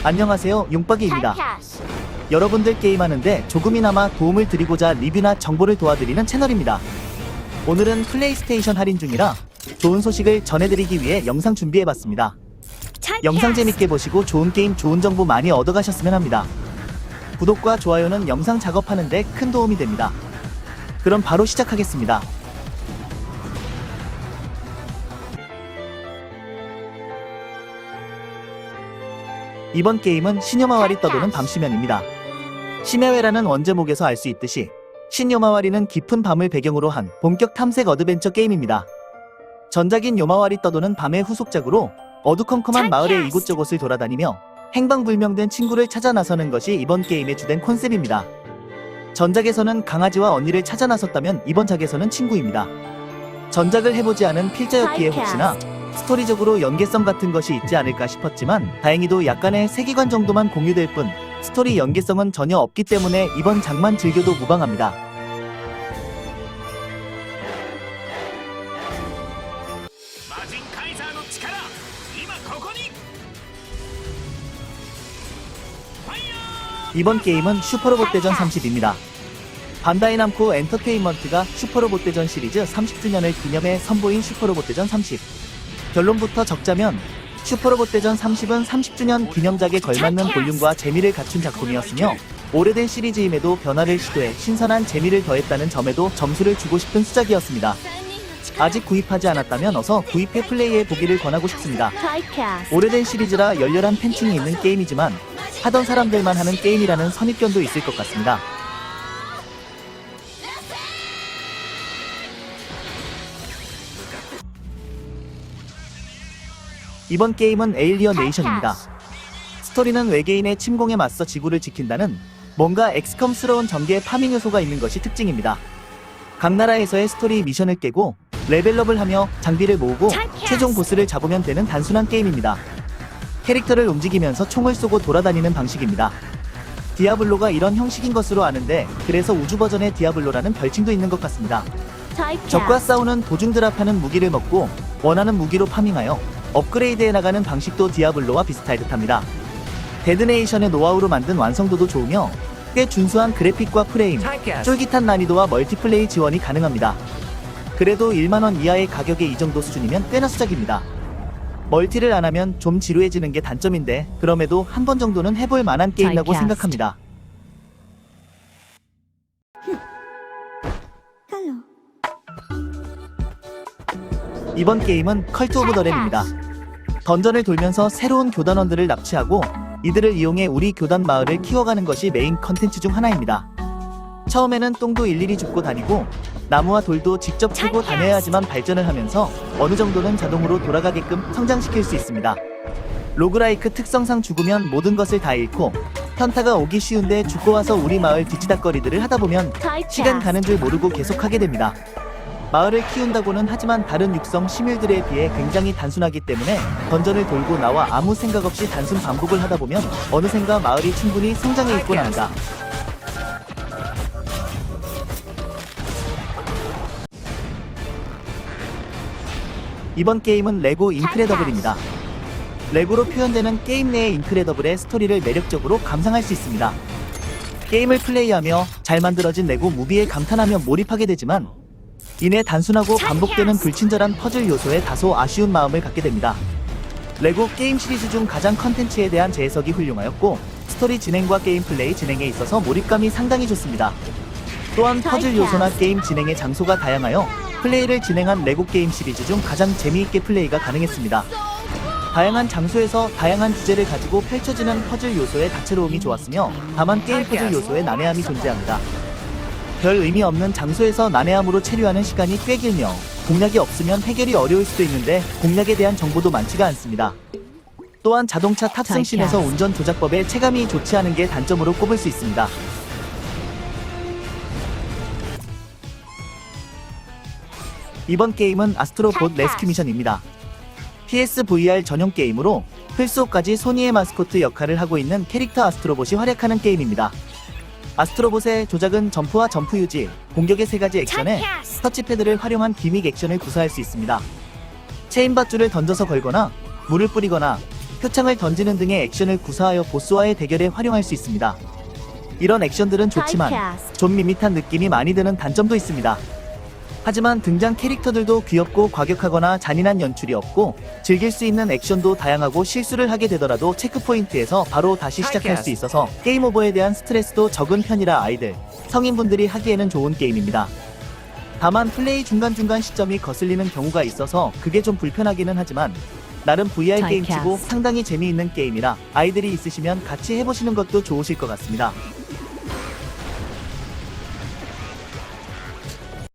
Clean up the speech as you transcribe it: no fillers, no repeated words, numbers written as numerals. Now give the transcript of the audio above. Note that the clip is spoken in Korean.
안녕하세요, 용빡이입니다. 여러분들 게임하는데 조금이나마 도움을 드리고자 리뷰나 정보를 도와드리는 채널입니다. 오늘은 플레이스테이션 할인 중이라 좋은 소식을 전해드리기 위해 영상 준비해봤습니다. 영상 재밌게 보시고 좋은 게임, 좋은 정보 많이 얻어가셨으면 합니다. 구독과 좋아요는 영상 작업하는데 큰 도움이 됩니다. 그럼 바로 시작하겠습니다. 이번 게임은 신요마와리 떠도는 밤시면입니다. 심야회라는 원제목에서 알 수 있듯이 신요마와리는 깊은 밤을 배경으로 한 본격 탐색 어드벤처 게임입니다. 전작인 요마와리 떠도는 밤의 후속작으로 어두컴컴한 마을의 이곳저곳을 돌아다니며 행방불명된 친구를 찾아 나서는 것이 이번 게임의 주된 콘셉트입니다. 전작에서는 강아지와 언니를 찾아 나섰다면 이번 작에서는 친구입니다. 전작을 해보지 않은 필자였기에 혹시나 스토리적으로 연계성 같은 것이 있지 않을까 싶었지만 다행히도 약간의 세계관 정도만 공유될 뿐 스토리 연계성은 전혀 없기 때문에 이번 작만 즐겨도 무방합니다. 이번 게임은 슈퍼로봇 대전 30입니다. 반다이 남코 엔터테인먼트가 슈퍼로봇 대전 시리즈 30주년을 기념해 선보인 슈퍼로봇 대전 30. 결론부터 적자면 슈퍼로봇 대전 30은 30주년 기념작에 걸맞는 볼륨과 재미를 갖춘 작품이었으며 오래된 시리즈임에도 변화를 시도해 신선한 재미를 더했다는 점에도 점수를 주고 싶은 수작이었습니다. 아직 구입하지 않았다면 어서 구입해 플레이해 보기를 권하고 싶습니다. 오래된 시리즈라 열렬한 팬층이 있는 게임이지만 하던 사람들만 하는 게임이라는 선입견도 있을 것 같습니다. 이번 게임은 에일리언 네이션입니다. 스토리는 외계인의 침공에 맞서 지구를 지킨다는 뭔가 엑스컴스러운 전개 파밍 요소가 있는 것이 특징입니다. 각 나라에서의 스토리 미션을 깨고 레벨업을 하며 장비를 모으고 최종 보스를 잡으면 되는 단순한 게임입니다. 캐릭터를 움직이면서 총을 쏘고 돌아다니는 방식입니다. 디아블로가 이런 형식인 것으로 아는데 그래서 우주 버전의 디아블로라는 별칭도 있는 것 같습니다. 적과 싸우는 도중 드랍하는 무기를 먹고 원하는 무기로 파밍하여 업그레이드해 나가는 방식도 디아블로와 비슷할 듯합니다. 데드네이션의 노하우로 만든 완성도도 좋으며 꽤 준수한 그래픽과 프레임, 쫄깃한 난이도와 멀티플레이 지원이 가능합니다. 그래도 1만원 이하의 가격에 이 정도 수준이면 꽤나 수작입니다. 멀티를 안하면 좀 지루해지는 게 단점인데 그럼에도 한 번 정도는 해볼 만한 게임이라고 생각합니다. 이번 게임은 컬트 오브 더 램입니다. 던전을 돌면서 새로운 교단원들을 납치하고 이들을 이용해 우리 교단 마을을 키워가는 것이 메인 컨텐츠 중 하나입니다. 처음에는 똥도 일일이 줍고 다니고 나무와 돌도 직접 캐고 다녀야 하지만 발전을 하면서 어느 정도는 자동으로 돌아가게끔 성장시킬 수 있습니다. 로그라이크 특성상 죽으면 모든 것을 다 잃고 현타가 오기 쉬운데 죽고 와서 우리 마을 뒤치다꺼리들을 하다보면 시간 가는 줄 모르고 계속하게 됩니다. 마을을 키운다고는 하지만 다른 육성 시뮬들에 비해 굉장히 단순하기 때문에 던전을 돌고 나와 아무 생각 없이 단순 반복을 하다보면 어느샌가 마을이 충분히 성장해 있곤 합니다. 이번 게임은 레고 인크레더블입니다. 레고로 표현되는 게임 내의 인크레더블의 스토리를 매력적으로 감상할 수 있습니다. 게임을 플레이하며 잘 만들어진 레고 무비에 감탄하며 몰입하게 되지만 이내 단순하고 반복되는 불친절한 퍼즐 요소에 다소 아쉬운 마음을 갖게 됩니다. 레고 게임 시리즈 중 가장 컨텐츠에 대한 재해석이 훌륭하였고 스토리 진행과 게임 플레이 진행에 있어서 몰입감이 상당히 좋습니다. 또한 퍼즐 요소나 게임 진행의 장소가 다양하여 플레이를 진행한 레고 게임 시리즈 중 가장 재미있게 플레이가 가능했습니다. 다양한 장소에서 다양한 주제를 가지고 펼쳐지는 퍼즐 요소의 다채로움이 좋았으며 다만 게임 퍼즐 요소의 난해함이 존재합니다. 별 의미 없는 장소에서 난해함으로 체류하는 시간이 꽤 길며 공략이 없으면 해결이 어려울 수도 있는데 공략에 대한 정보도 많지가 않습니다. 또한 자동차 탑승씬에서 운전 조작법에 체감이 좋지 않은 게 단점으로 꼽을 수 있습니다. 이번 게임은 아스트로봇 레스큐 미션입니다. PSVR 전용 게임으로 필수까지 소니의 마스코트 역할을 하고 있는 캐릭터 아스트로봇이 활약하는 게임입니다. 아스트로봇의 조작은 점프와 점프 유지, 공격의 3가지 액션에 터치패드를 활용한 기믹 액션을 구사할 수 있습니다. 체인밧줄을 던져서 걸거나 물을 뿌리거나 표창을 던지는 등의 액션을 구사하여 보스와의 대결에 활용할 수 있습니다. 이런 액션들은 좋지만 좀 밋밋한 느낌이 많이 드는 단점도 있습니다. 하지만 등장 캐릭터들도 귀엽고 과격하거나 잔인한 연출이 없고 즐길 수 있는 액션도 다양하고 실수를 하게 되더라도 체크포인트에서 바로 다시 시작할 수 있어서 게임 오버에 대한 스트레스도 적은 편이라 아이들, 성인분들이 하기에는 좋은 게임입니다. 다만 플레이 중간중간 시점이 거슬리는 경우가 있어서 그게 좀 불편하기는 하지만 나름 VR 게임치고 상당히 재미있는 게임이라 아이들이 있으시면 같이 해보시는 것도 좋으실 것 같습니다.